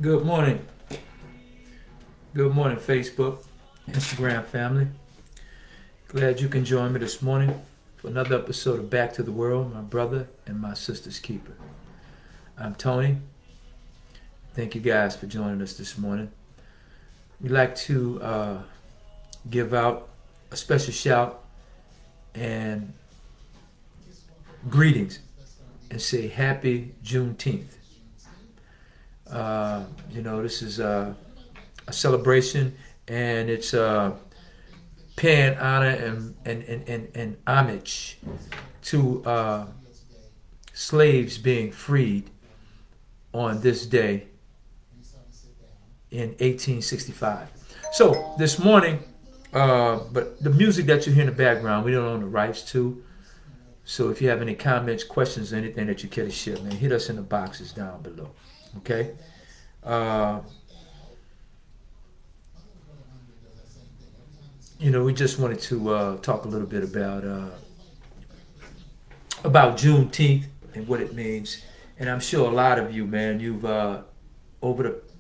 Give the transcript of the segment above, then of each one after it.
Good morning. Good morning, Facebook, Instagram family. Glad you can join me this morning for another episode of Back to the World, my brother and my sister's keeper. I'm Tony. Thank you guys for joining us this morning. We'd like to give out a special shout and greetings and say Happy Juneteenth. This is a celebration, and it's paying honor and homage to slaves being freed on this day in 1865. So this morning, but the music that you hear in the background, we don't own the rights to. So if you have any comments, questions, or anything that you care to share, man, hit us in the boxes down below. Okay? We just wanted to talk a little bit about Juneteenth and what it means. And I'm sure a lot of you, man, you've over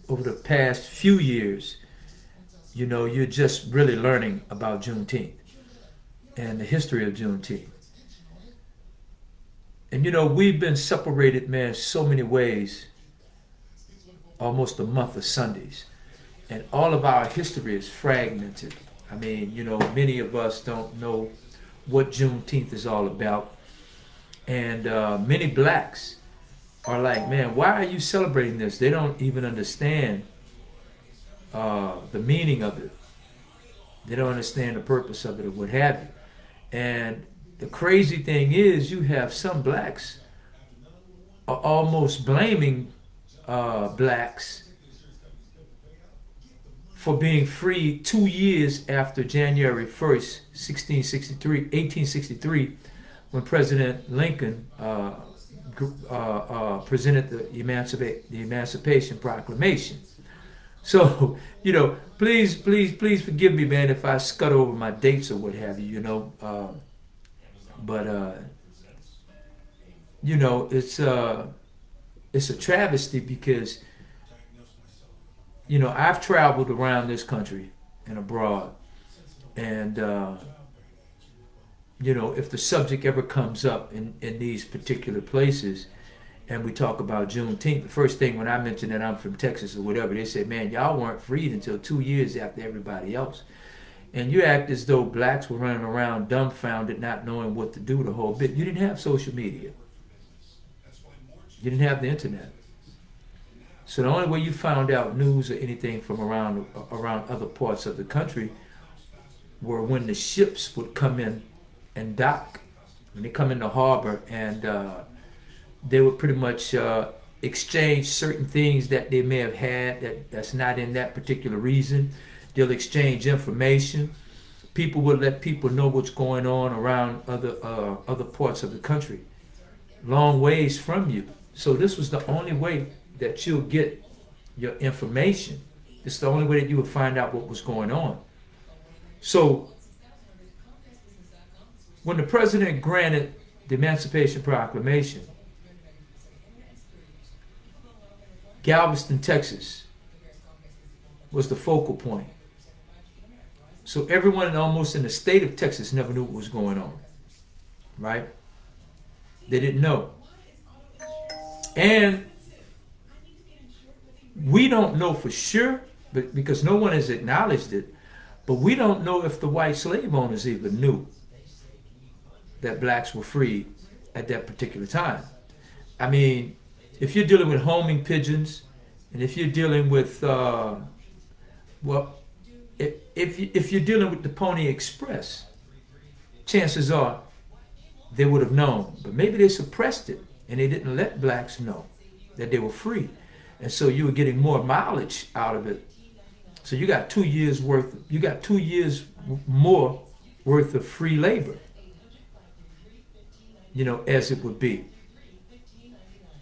the past few years, you're just really learning about Juneteenth and the history of Juneteenth. And we've been separated, man, so many ways, almost a month of Sundays. And all of our history is fragmented. I mean, many of us don't know what Juneteenth is all about. And many blacks are like, man, why are you celebrating this? They don't even understand the meaning of it. They don't understand the purpose of it or what have you. And the crazy thing is, you have some blacks are almost blaming blacks for being free 2 years after January 1st, 1863, when President Lincoln presented the Emancipation Proclamation. So, please forgive me, man, if I scud over my dates or what have you, it's a travesty because, I've traveled around this country and abroad, and if the subject ever comes up in these particular places, and we talk about Juneteenth, the first thing when I mention that I'm from Texas or whatever, they say, man, y'all weren't freed until 2 years after everybody else. And you act as though blacks were running around dumbfounded, not knowing what to do the whole bit. You didn't have social media. You didn't have the internet. So the only way you found out news or anything from around other parts of the country were when the ships would come in and dock. When they come in the harbor, and they would pretty much exchange certain things that they may have had that's not in that particular reason. They'll exchange information. People will let people know what's going on around other parts of the country, long ways from you. So this was the only way that you'll get your information. It's the only way that you would find out what was going on. So when the president granted the Emancipation Proclamation, Galveston, Texas was the focal point. So everyone almost in the state of Texas never knew what was going on, right? They didn't know. And we don't know for sure, but because no one has acknowledged it, but we don't know if the white slave owners even knew that blacks were freed at that particular time. I mean, if you're dealing with homing pigeons, and if you're dealing with, if you're dealing with the Pony Express, chances are they would have known. But maybe they suppressed it, and they didn't let blacks know that they were free. And so you were getting more mileage out of it. So you got 2 years worth, more worth of free labor, as it would be.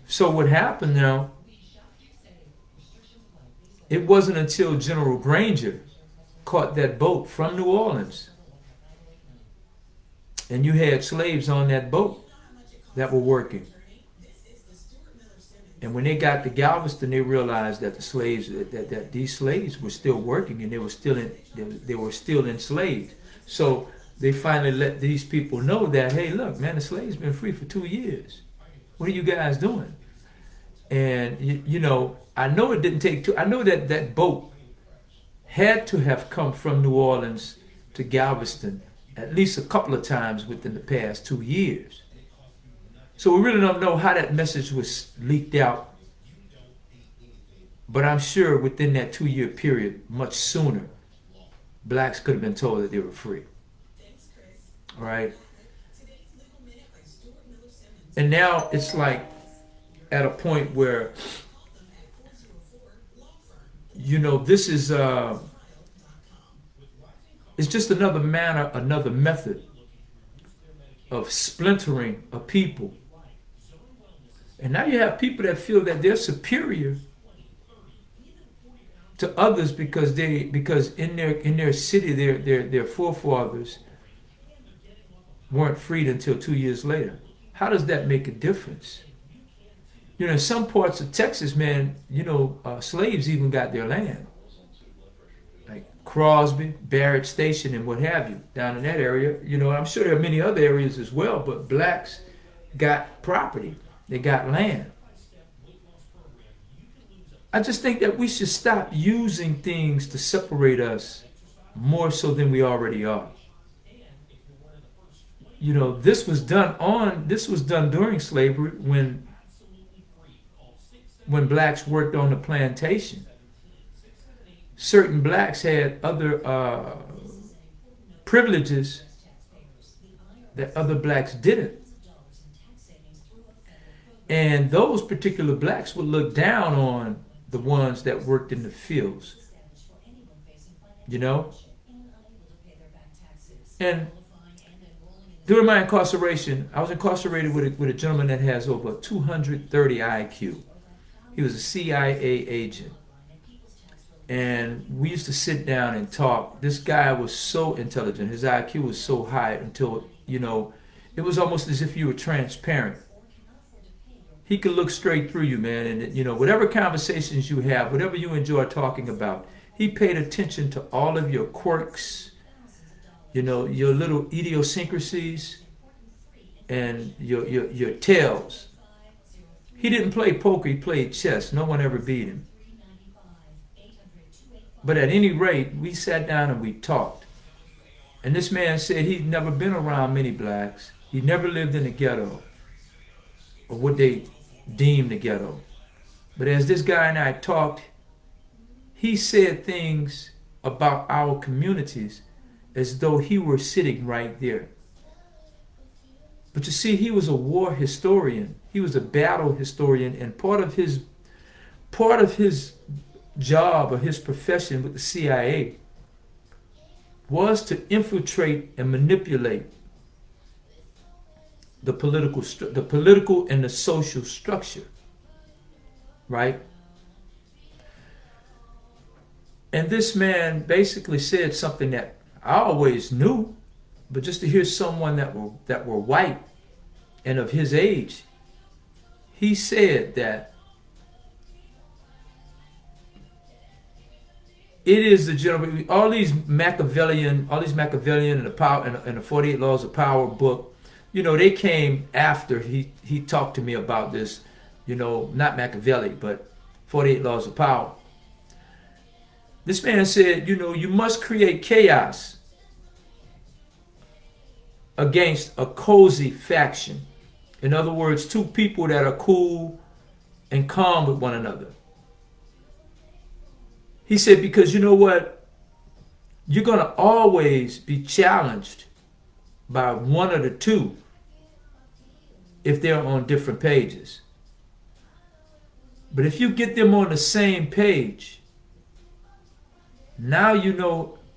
So what happened now, it wasn't until General Granger caught that boat from New Orleans, and you had slaves on that boat that were working. And when they got to Galveston, they realized that the slaves, that these slaves were still working, and they were still enslaved. So they finally let these people know that, hey, look, man, the slaves been free for 2 years. What are you guys doing? And I know it didn't take two. I know that that boat had to have come from New Orleans to Galveston at least a couple of times within the past 2 years. So we really don't know how that message was leaked out. But I'm sure within that 2-year period, much sooner, blacks could have been told that they were free. All right? And now it's like at a point where, this is, it's just another manner, another method of splintering a people. And now you have people that feel that they're superior to others because in their city their forefathers weren't freed until 2 years later. How does that make a difference? In some parts of Texas, man, slaves even got their land, like Crosby, Barrett Station, and what have you, down in that area. I'm sure there are many other areas as well, but blacks got property. They got land. I just think that we should stop using things to separate us more so than we already are. This was done during slavery when blacks worked on the plantation. Certain blacks had other privileges that other blacks didn't. And those particular blacks would look down on the ones that worked in the fields. And during my incarceration, I was incarcerated with a gentleman that has over 230 IQ. He was a CIA agent. And we used to sit down and talk. This guy was so intelligent. His IQ was so high until, it was almost as if you were transparent. He could look straight through you, man. And, whatever conversations you have, whatever you enjoy talking about, he paid attention to all of your quirks, your little idiosyncrasies and your tales. He didn't play poker, he played chess. No one ever beat him. But at any rate, we sat down and we talked. And this man said he'd never been around many blacks. He never lived in the ghetto, or what they deemed the ghetto. But as this guy and I talked, he said things about our communities as though he were sitting right there. But you see, he was a war historian. He was a battle historian, and part of his job or his profession with the CIA was to infiltrate and manipulate the political and the social structure, right? And this man basically said something that I always knew, but just to hear someone that were white and of his age, he said that it is the general, all these Machiavellian and the power and the 48 Laws of Power book, they came after he talked to me about this, not Machiavelli, but 48 Laws of Power. This man said, you must create chaos against a cozy faction. In other words, two people that are cool and calm with one another. He said, because you know what? You're going to always be challenged by one of the two if they're on different pages. But if you get them on the same page, now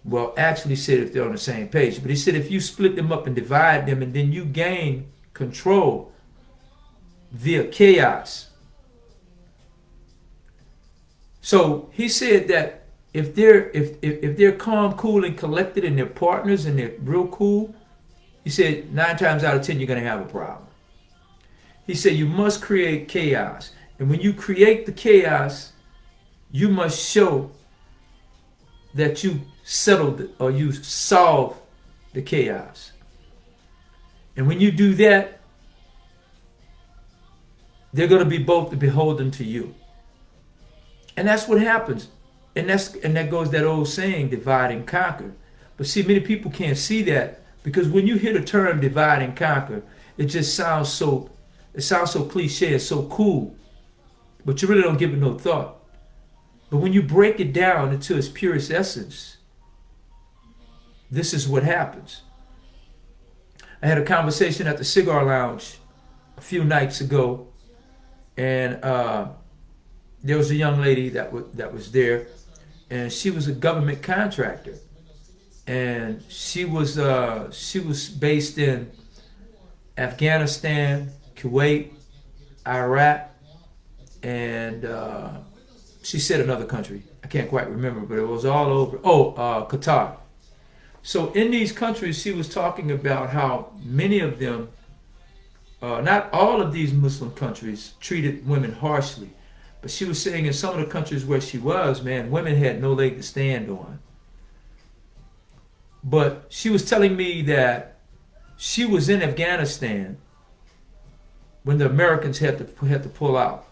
well, actually said if they're on the same page, but he said if you split them up and divide them and then you gain control via chaos. So he said that if they're calm, cool, and collected, and they're partners and they're real cool, he said 9 times out of 10 you're going to have a problem. He said you must create chaos, And when you create the chaos, you must show that you settled it or you solved the chaos. And when you do that, they're going to be both beholden to you. And that's what happens. And that goes that old saying, divide and conquer. But see, many people can't see that, because when you hear the term divide and conquer, it just sounds so cliche and so cool. But you really don't give it no thought. But when you break it down into its purest essence, this is what happens. I had a conversation at the Cigar Lounge a few nights ago, and there was a young lady that was there, and she was a government contractor, and she was based in Afghanistan, Kuwait, Iraq, and she said another country. I can't quite remember, but it was all over. Qatar. So in these countries, she was talking about how many of them, not all of these Muslim countries, treated women harshly. But she was saying in some of the countries where she was, man, women had no leg to stand on. But she was telling me that she was in Afghanistan when the Americans had to pull out.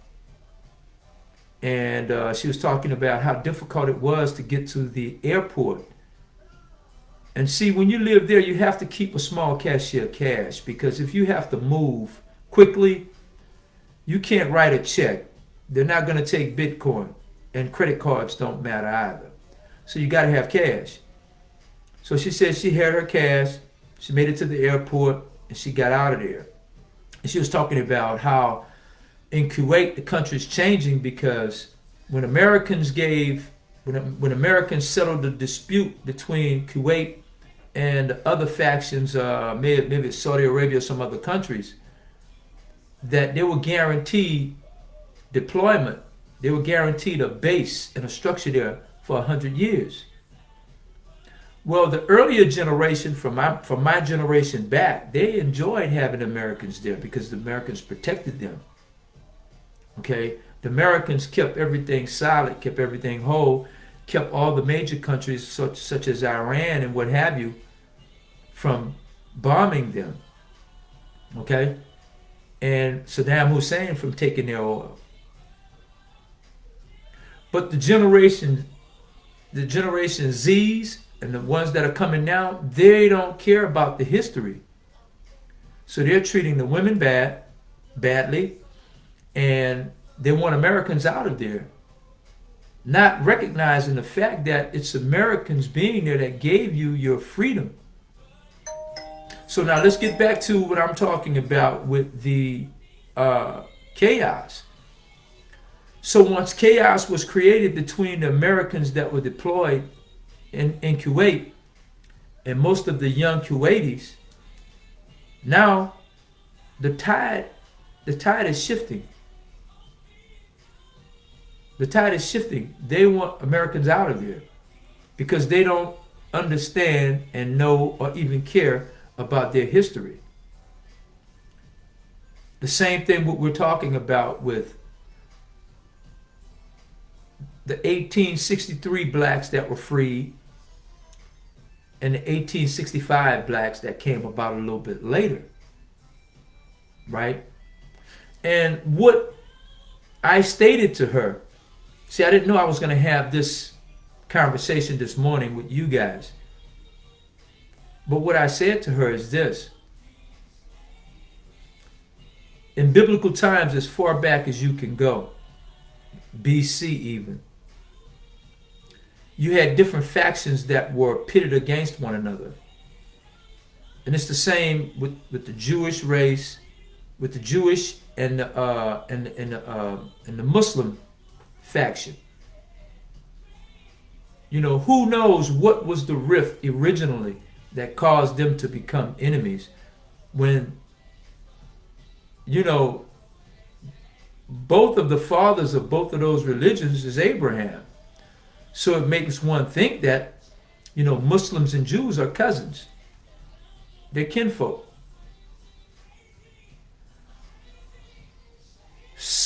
And she was talking about how difficult it was to get to the airport. And see, when you live there, you have to keep a small cashier of cash, because if you have to move quickly, you can't write a check. They're not going to take Bitcoin, and credit cards don't matter either. So you got to have cash. So she said she had her cash, she made it to the airport, and she got out of there. And she was talking about how in Kuwait the country's changing, because when Americans settled the dispute between Kuwait and other factions, maybe it's Saudi Arabia or some other countries, that they were guaranteed deployment. They were guaranteed a base and a structure there for 100 years. Well, the earlier generation, from my generation back, they enjoyed having Americans there because the Americans protected them. Okay, the Americans kept everything solid, kept everything whole, kept all the major countries such as Iran and what have you from bombing them. Okay, and Saddam Hussein from taking their oil. But the Generation Zs and the ones that are coming now, they don't care about the history. So they're treating the women badly, and they want Americans out of there, not recognizing the fact that it's Americans being there that gave you your freedom. So now let's get back to what I'm talking about with the chaos. So once chaos was created between the Americans that were deployed in Kuwait and most of the young Kuwaitis, now the tide is shifting. The tide is shifting. They want Americans out of there because they don't understand and know or even care about their history. The same thing what we're talking about with the 1863 blacks that were freed and the 1865 blacks that came about a little bit later, right? And what I stated to her, see, I didn't know I was going to have this conversation this morning with you guys. But what I said to her is this. In biblical times, as far back as you can go, BC even, you had different factions that were pitted against one another. And it's the same with the Jewish race, with the Jewish and the Muslim faction. You know, who knows what was the rift originally that caused them to become enemies when, you know, both of the fathers of both of those religions is Abraham. So it makes one think that, you know, Muslims and Jews are cousins. They're kinfolk.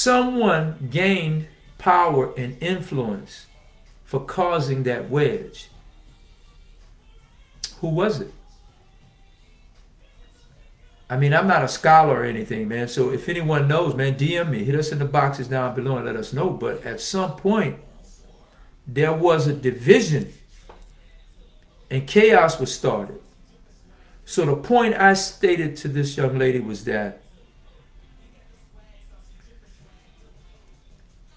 someone gained power and influence for causing that wedge. Who was it? I mean, I'm not a scholar or anything, man. So if anyone knows, man, DM me. Hit us in the boxes down below and let us know. But at some point, there was a division and chaos was started. So the point I stated to this young lady was that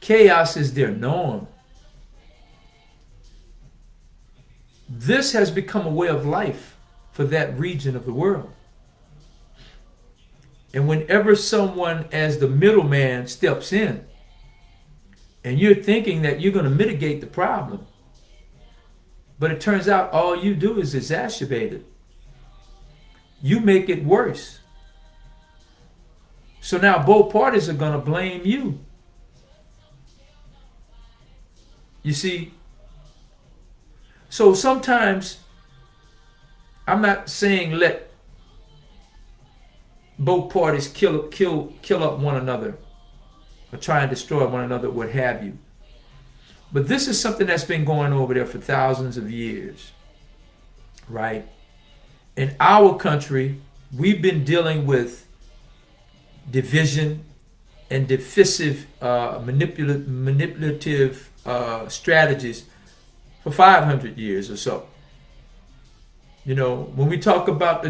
chaos is their norm. This has become a way of life for that region of the world. And whenever someone as the middleman steps in, and you're thinking that you're going to mitigate the problem, but it turns out all you do is exacerbate it. You make it worse. So now both parties are going to blame you. You see? So sometimes, I'm not saying let both parties kill up one another or try and destroy one another, what have you. But this is something that's been going over there for thousands of years, right? In our country, we've been dealing with division and divisive, manipulative strategies for 500 years or so. You know, when we talk about the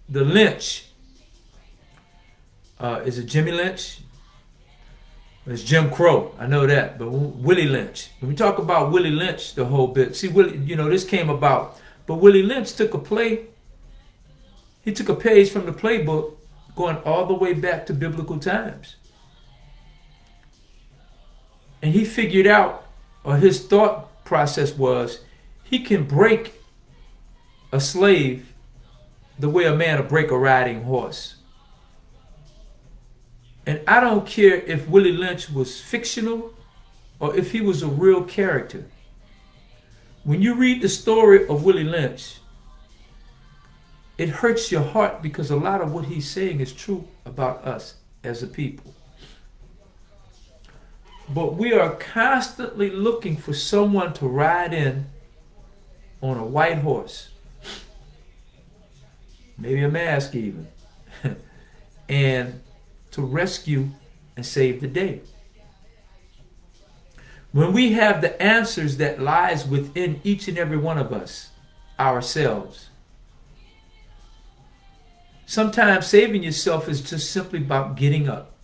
Lynch, is it Jimmy Lynch? It's Jim Crow, I know that, but Willie Lynch. When we talk about Willie Lynch, the whole bit, see, Willie, you know, this came about, but Willie Lynch took a page from the playbook going all the way back to biblical times. And he figured out, or his thought process was, he can break a slave the way a man will break a riding horse. And I don't care if Willie Lynch was fictional or if he was a real character. When you read the story of Willie Lynch, it hurts your heart because a lot of what he's saying is true about us as a people. But we are constantly looking for someone to ride in on a white horse, maybe a mask even, and to rescue and save the day. When we have the answers that lies within each and every one of us, ourselves. Sometimes saving yourself is just simply about getting up.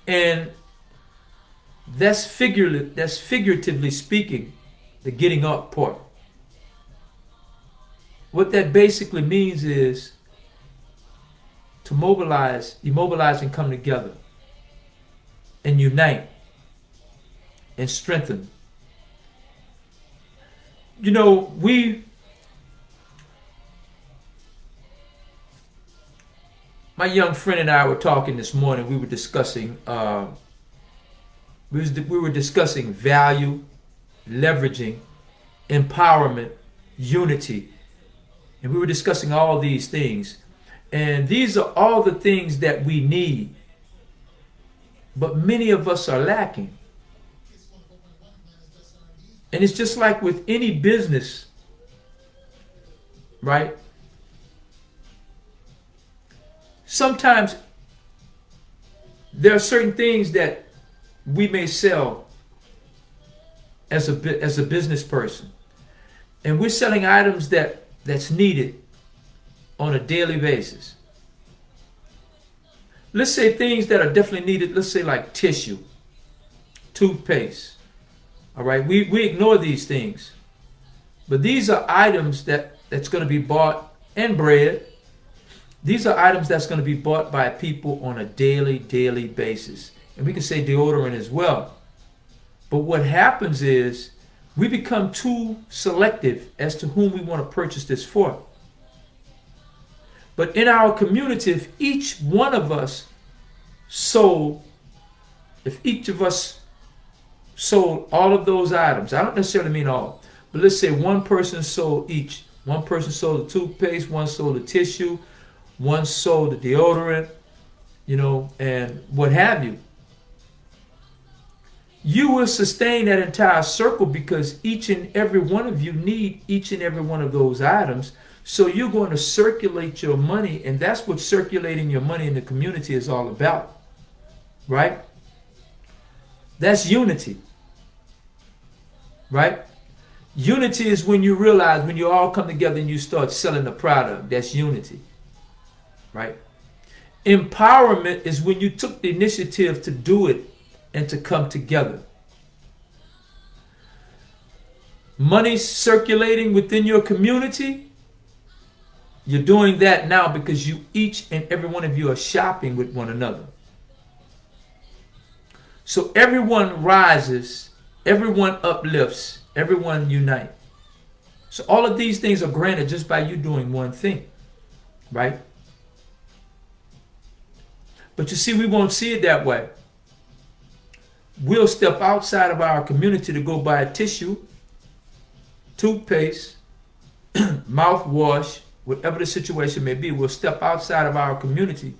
And that's figuratively speaking, the getting up part. What that basically means is to immobilize and come together and unite and strengthen. You know, my young friend and I were talking this morning. We were discussing value, leveraging, empowerment, unity. And we were discussing all these things. And these are all the things that we need. But many of us are lacking. And it's just like with any business, right? Sometimes there are certain things that we may sell as a business person. And we're selling items that's needed on a daily basis. Let's say things that are definitely needed, let's say like tissue, toothpaste. All right, we ignore these things. But these are items that's going to be bought, and bread. These are items that's going to be bought by people on a daily basis. And we can say deodorant as well. But what happens is we become too selective as to whom we want to purchase this for. But in our community, if each one of us sold all of those items, I don't necessarily mean all, but let's say one person sold each One person sold the toothpaste, one sold the tissue, one sold the deodorant, and what have you. You will sustain that entire circle because each and every one of you need each and every one of those items. So you're going to circulate your money, and that's what circulating your money in the community is all about, right? That's unity, right? Unity is when you realize, when you all come together and you start selling a product. That's unity, right? Empowerment is when you took the initiative to do it and to come together. Money circulating within your community, you're doing that now because each and every one of you are shopping with one another. So everyone rises, everyone uplifts, everyone unite. So all of these things are granted just by you doing one thing, right? But you see, we won't see it that way. We'll step outside of our community to go buy a tissue, toothpaste, mouthwash, whatever the situation may be. We'll step outside of our community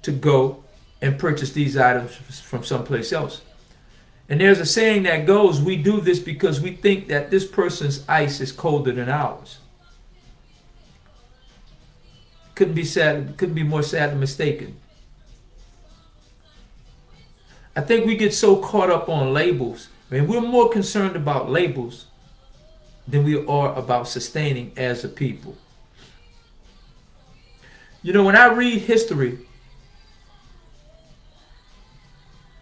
to go and purchase these items from someplace else. And there's a saying that goes, we do this because we think that this person's ice is colder than ours. Couldn't be more sadly mistaken. I think we get so caught up on labels. I mean, we're more concerned about labels than we are about sustaining as a people. When I read history,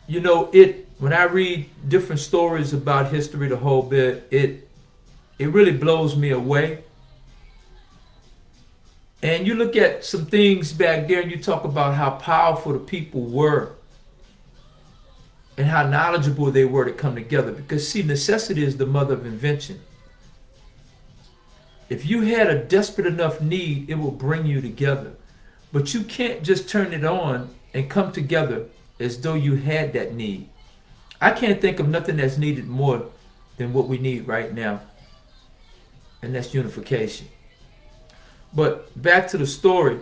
when I read different stories about history, the whole bit, it really blows me away. And you look at some things back there and you talk about how powerful the people were and how knowledgeable they were to come together. Because see, necessity is the mother of invention. If you had a desperate enough need, it will bring you together. But you can't just turn it on and come together as though you had that need. I can't think of nothing that's needed more than what we need right now. And that's unification. But back to the story.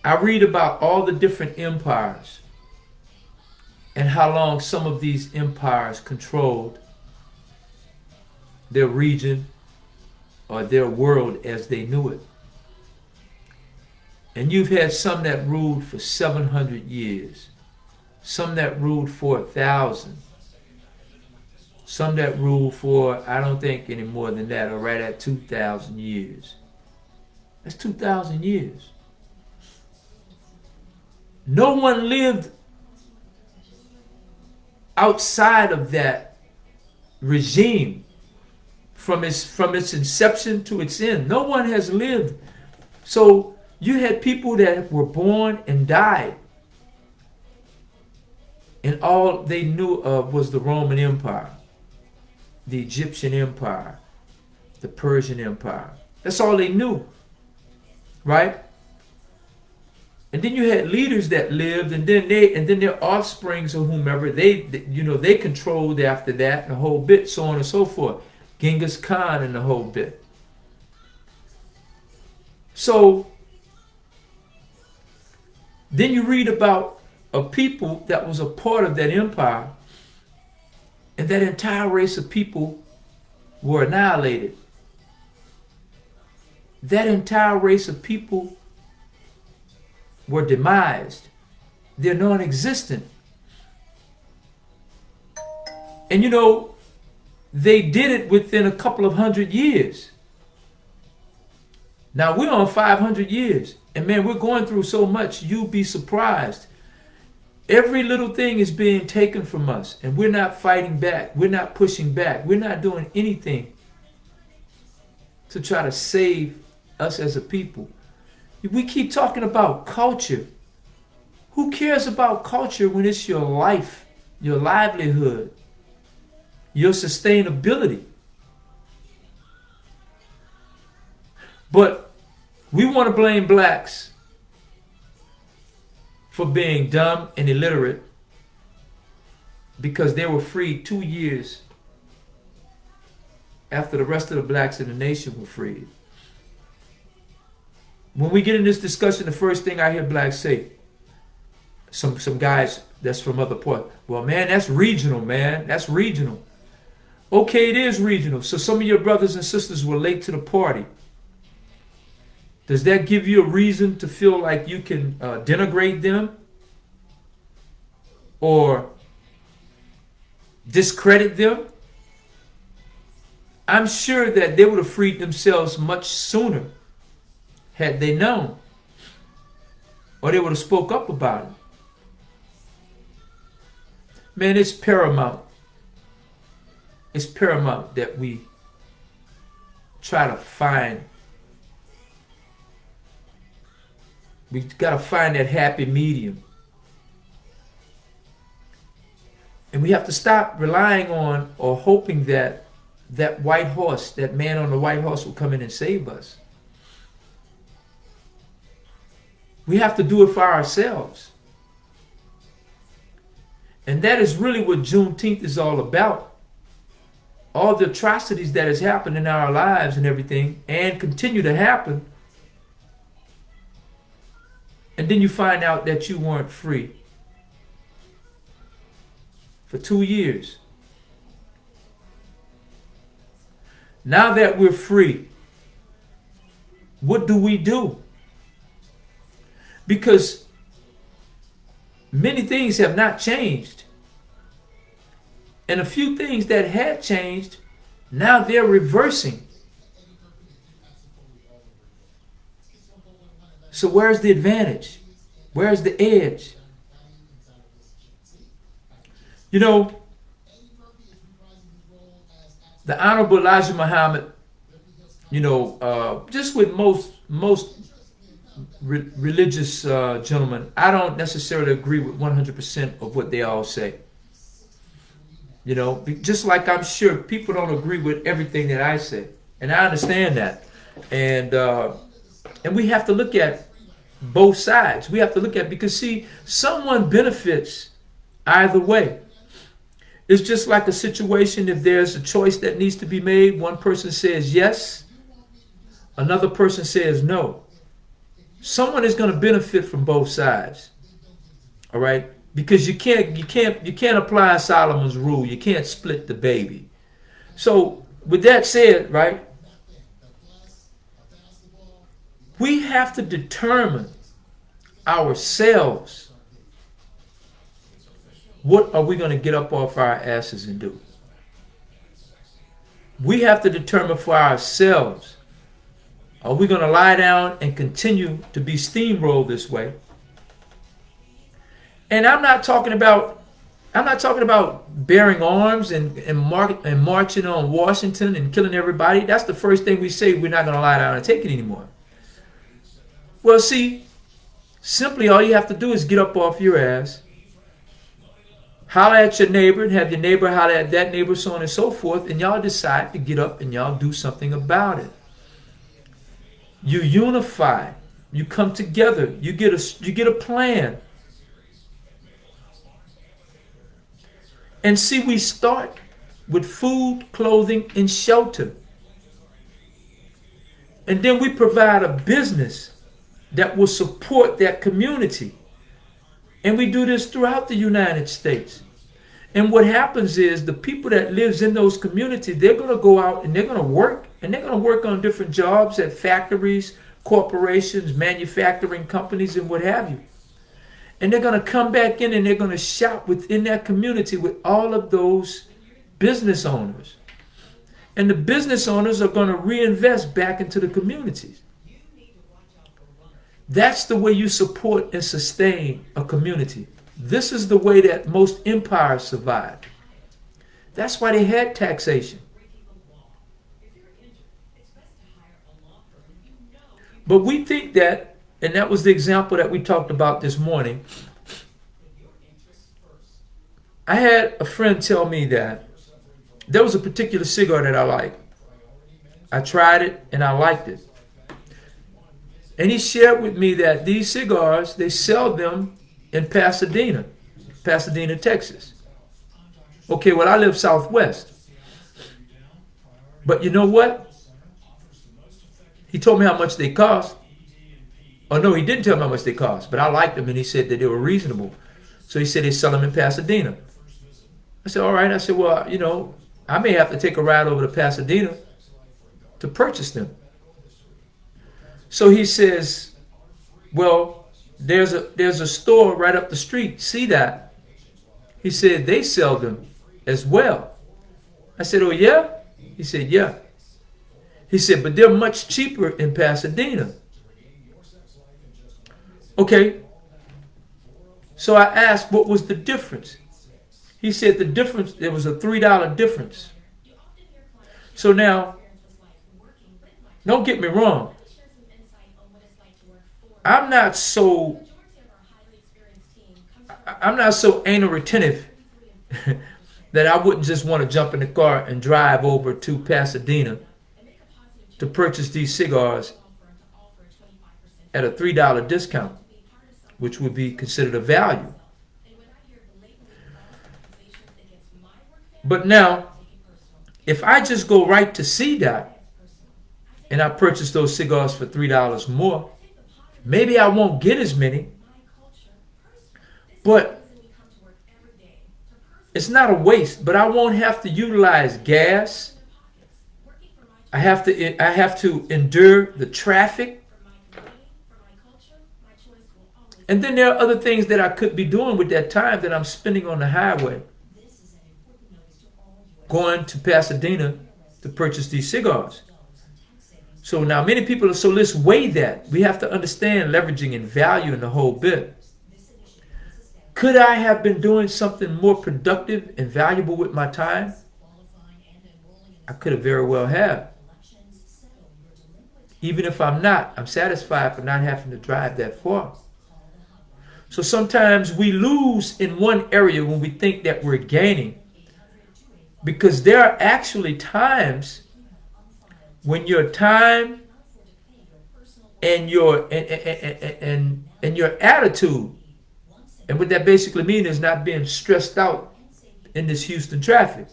I read about all the different empires and how long some of these empires controlled their region or their world as they knew it. And you've had some that ruled for 700 years, some that ruled for 1,000, some that ruled for, I don't think any more than that, or right at 2,000 years. That's 2,000 years. No one lived outside of that regime from its inception to its end. No one has lived. So you had people that were born and died, and all they knew of was the Roman Empire, the Egyptian Empire, the Persian Empire. That's all they knew, right? And then you had leaders that lived, and then their offsprings or whomever they controlled after that, and the whole bit, so on and so forth. Genghis Khan and the whole bit. So then you read about a people that was a part of that empire, and that entire race of people were annihilated. That entire race of people were demised. They're non-existent. And they did it within a couple of 100 years. Now we're on 500 years. And man, we're going through so much, you'll be surprised. Every little thing is being taken from us, and we're not fighting back. We're not pushing back. We're not doing anything to try to save us as a people. We keep talking about culture. Who cares about culture when it's your life, your livelihood, your sustainability? But we want to blame blacks for being dumb and illiterate because they were freed 2 years after the rest of the blacks in the nation were freed. When we get in this discussion, the first thing I hear blacks say, some guys that's from other parts, well, man, that's regional, man. That's regional. Okay, it is regional. So some of your brothers and sisters were late to the party. Does that give you a reason to feel like you can denigrate them or discredit them? I'm sure that they would have freed themselves much sooner had they known, or they would have spoke up about it. Man, it's paramount. It's paramount that we try to find. We got to find that happy medium. And we have to stop relying on or hoping that that white horse, that man on the white horse will come in and save us. We have to do it for ourselves. And that is really what Juneteenth is all about. All the atrocities that has happened in our lives and everything, and continue to happen. And then you find out that you weren't free for 2 years. Now that we're free, what do we do? Because many things have not changed. And a few things that had changed, now they're reversing. So where's the advantage? Where's the edge? You know, the Honorable Elijah Muhammad, you know, just with most religious gentlemen, I don't necessarily agree with 100% of what they all say. You know, just like I'm sure people don't agree with everything that I say, and I understand that, and we have to look at both sides. We have to look at, because see, someone benefits either way. It's just like a situation, if there's a choice that needs to be made, one person says yes, another person says no. Someone is going to benefit from both sides. All right? Because you can't apply Solomon's rule. You can't split the baby. So with that said, right, we have to determine ourselves, what are we going to get up off our asses and do? We have to determine for ourselves, are we going to lie down and continue to be steamrolled this way? And I'm not talking about bearing arms and marching on Washington and killing everybody. That's the first thing we say. We're not going to lie down and take it anymore. Well, see, simply all you have to do is get up off your ass, holler at your neighbor, and have your neighbor holler at that neighbor, so on and so forth, and y'all decide to get up and y'all do something about it. You unify. You come together. You get a plan. And see, we start with food, clothing, and shelter. And then we provide a business that will support that community. And we do this throughout the United States. And what happens is the people that lives in those communities, they're going to go out and they're going to work. And they're going to work on different jobs at factories, corporations, manufacturing companies, and what have you. And they're going to come back in and they're going to shop within that community with all of those business owners. And the business owners are going to reinvest back into the communities. That's the way you support and sustain a community. This is the way that most empires survived. That's why they had taxation. But we think that, and that was the example that we talked about this morning. I had a friend tell me that there was a particular cigar that I liked. I tried it and I liked it. And he shared with me that these cigars, they sell them in Pasadena, Texas. Okay, well, I live southwest. But you know what? He told me how much they cost. Oh, no, he didn't tell me how much they cost. But I liked them, and he said that they were reasonable. So he said they sell them in Pasadena. I said, all right. I said, well, I may have to take a ride over to Pasadena to purchase them. So he says, well, there's a store right up the street. See that? He said, they sell them as well. I said, oh, yeah? He said, yeah. He said, but they're much cheaper in Pasadena. Okay. So I asked, what was the difference? He said the difference, there was a $3 difference. So now, don't get me wrong. I'm not so anal retentive that I wouldn't just want to jump in the car and drive over to Pasadena to purchase these cigars at a $3 discount, which would be considered a value. But now, if I just go right to CDOT and I purchase those cigars for $3 more, maybe I won't get as many, but it's not a waste. But I won't have to utilize gas. I have to endure the traffic. And then there are other things that I could be doing with that time that I'm spending on the highway, going to Pasadena to purchase these cigars. So now many people, so let's weigh that. We have to understand leveraging and value in the whole bit. Could I have been doing something more productive and valuable with my time? I could have very well have. Even if I'm not, I'm satisfied for not having to drive that far. So sometimes we lose in one area when we think that we're gaining, because there are actually times when your time and your attitude, and what that basically means is not being stressed out in this Houston traffic.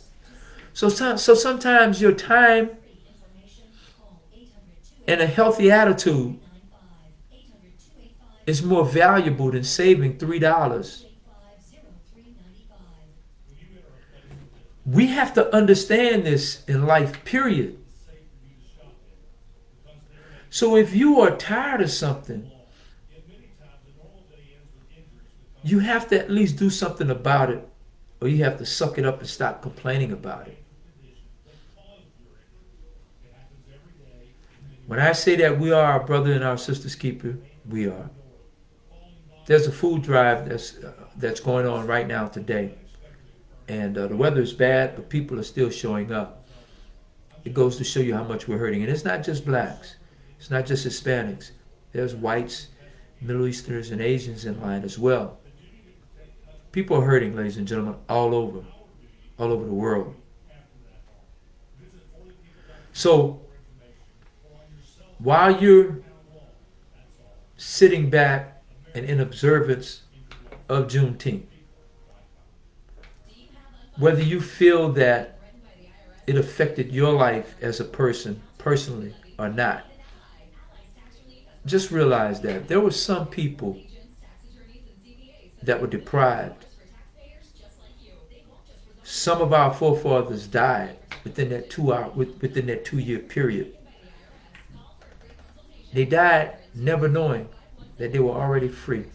So sometimes your time and a healthy attitude is more valuable than saving $3. We have to understand this in life, period. So if you are tired of something, you have to at least do something about it, or you have to suck it up and stop complaining about it. When I say that we are our brother and our sister's keeper, we are. There's a food drive that's going on right now today. And the weather is bad, but people are still showing up. It goes to show you how much we're hurting. And it's not just blacks. It's not just Hispanics. There's whites, Middle Easterners, and Asians in line as well. People are hurting, ladies and gentlemen, all over the world. So, while you're sitting back and in observance of Juneteenth, whether you feel that it affected your life as a person personally or not, just realize that there were some people that were deprived. Some of our forefathers died within that 2-year period. They died never knowing that they were already free.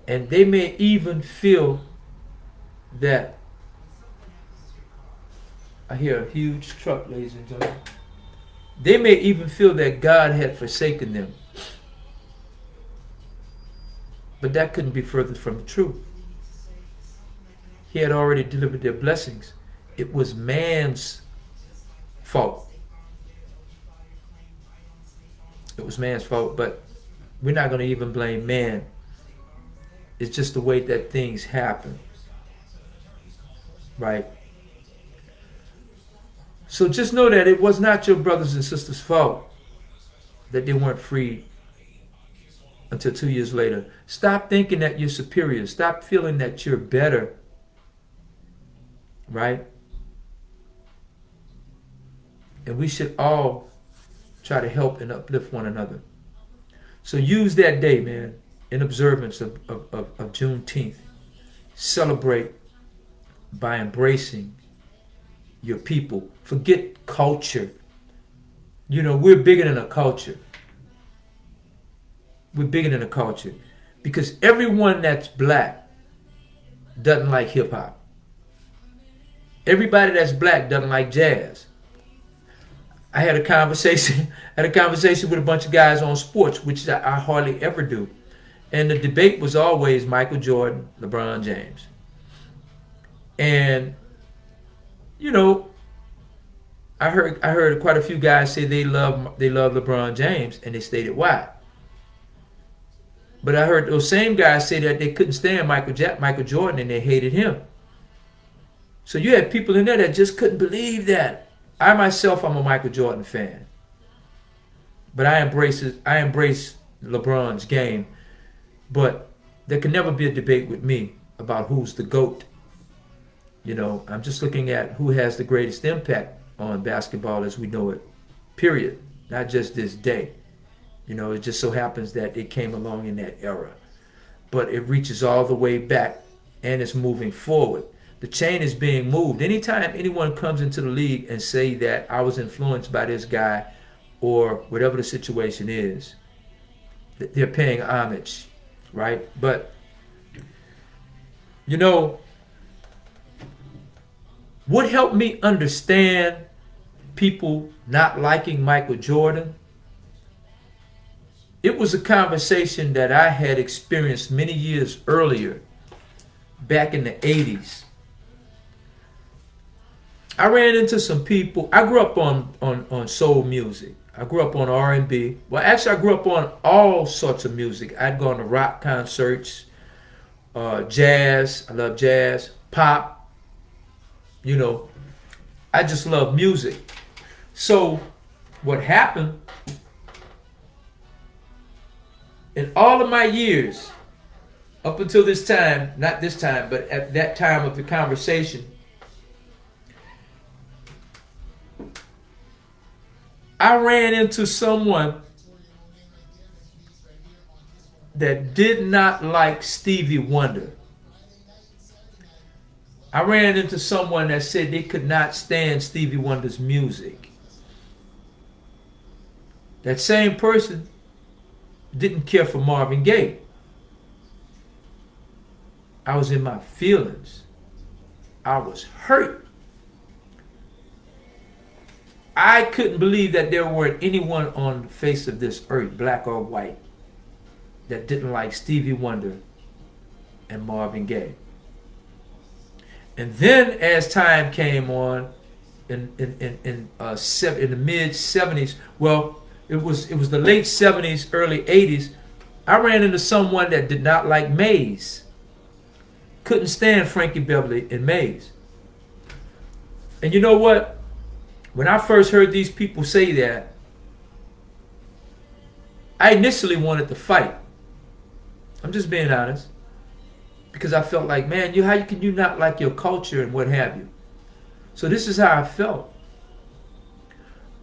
And they may even feel that, I hear a huge truck, ladies and gentlemen. They may even feel that God had forsaken them. But that couldn't be further from the truth. He had already delivered their blessings. It was man's fault. It was man's fault, but we're not going to even blame man. It's just the way that things happen. Right? So just know that it was not your brothers and sisters' fault that they weren't freed until 2 years later. Stop thinking that you're superior. Stop feeling that you're better. Right? And we should all try to help and uplift one another. So use that day, man, in observance of Juneteenth. Celebrate by embracing your people. Forget culture. You know, we're bigger than a culture. We're bigger than a culture. Because everyone that's black doesn't like hip hop. Everybody that's black doesn't like jazz. I had a conversation with a bunch of guys on sports, which I hardly ever do. And the debate was always Michael Jordan, LeBron James. And, you know, I heard quite a few guys say they love LeBron James, and they stated why. But I heard those same guys say that they couldn't stand Michael Jordan and they hated him. So you had people in there that just couldn't believe that. I myself, I'm a Michael Jordan fan. But I embrace LeBron's game. But there can never be a debate with me about who's the GOAT. You know, I'm just looking at who has the greatest impact on basketball as we know it, period. Not just this day. You know, it just so happens that it came along in that era. But it reaches all the way back and it's moving forward. The chain is being moved. Anytime anyone comes into the league and say that I was influenced by this guy or whatever the situation is, they're paying homage, right? But, you know, what helped me understand people not liking Michael Jordan, it was a conversation that I had experienced many years earlier, back in the 80s. I ran into some people. I grew up on soul music. I grew up on R&B. Well, actually, I grew up on all sorts of music. I'd gone to rock concerts, jazz. I love jazz, pop. You know, I just love music. So what happened in all of my years, up until this time, not this time, but at that time of the conversation, I ran into someone that did not like Stevie Wonder. I ran into someone that said they could not stand Stevie Wonder's music. That same person didn't care for Marvin Gaye. I was in my feelings. I was hurt. I couldn't believe that there weren't anyone on the face of this earth, black or white, that didn't like Stevie Wonder and Marvin Gaye. And then as time came on, in the mid 70s, well, it was the late 70s, early 80s, I ran into someone that did not like Maze. Couldn't stand Frankie Beverly and Maze. And you know what? When I first heard these people say that, I initially wanted to fight. I'm just being honest. Because I felt like, man, how can you not like your culture and what have you? So this is how I felt.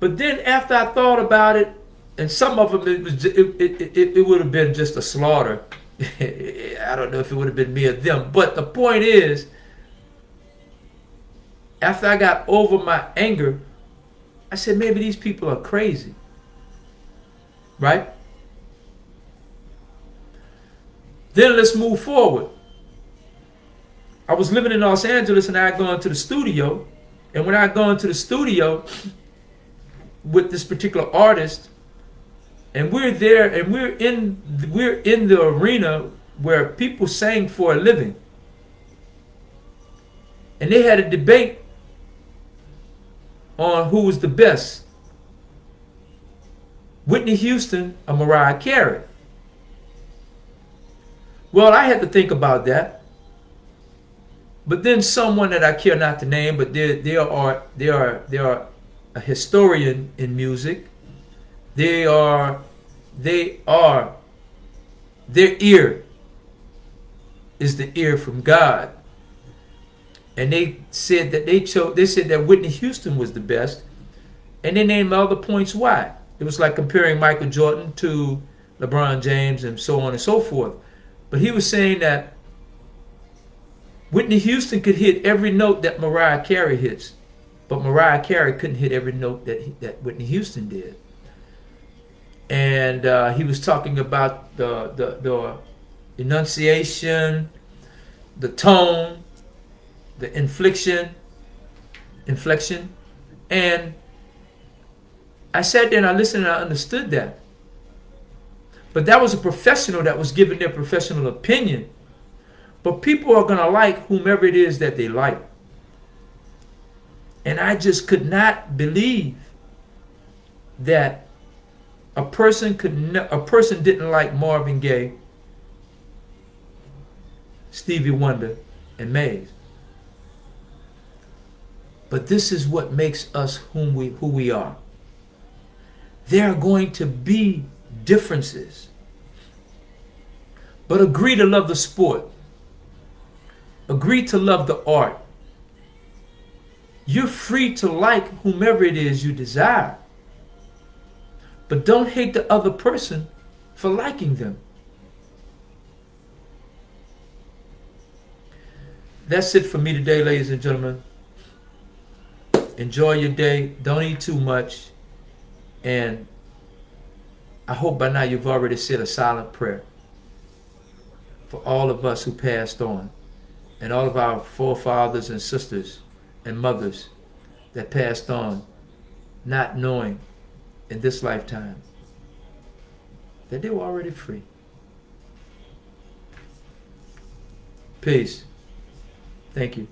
But then after I thought about it, and some of them, it would have been just a slaughter. I don't know if it would have been me or them. But the point is, after I got over my anger, I said, maybe these people are crazy. Right? Then let's move forward. I was living in Los Angeles and I had gone to the studio. And when I had gone to the studio with this particular artist, and we're there and we're in the arena where people sang for a living. And they had a debate on who was the best, Whitney Houston or Mariah Carey. Well, I had to think about that. But then someone that I care not to name, but they are a historian in music. Their ear is the ear from God. And they said that Whitney Houston was the best. And they named other points why. It was like comparing Michael Jordan to LeBron James and so on and so forth. But he was saying that Whitney Houston could hit every note that Mariah Carey hits, but Mariah Carey couldn't hit every note that Whitney Houston did. And he was talking about the enunciation, the tone, the inflection, and I sat there and I listened and I understood that. But that was a professional that was giving their professional opinion. But people are going to like whomever it is that they like. And I just could not believe that a person didn't like Marvin Gaye, Stevie Wonder, and Maze. But this is what makes us who we are. There are going to be differences. But agree to love the sport. Agree to love the art. You're free to like whomever it is you desire. But don't hate the other person for liking them. That's it for me today, ladies and gentlemen. Enjoy your day. Don't eat too much. And I hope by now you've already said a silent prayer for all of us who passed on, and all of our forefathers and sisters and mothers that passed on, not knowing in this lifetime that they were already free. Peace. Thank you.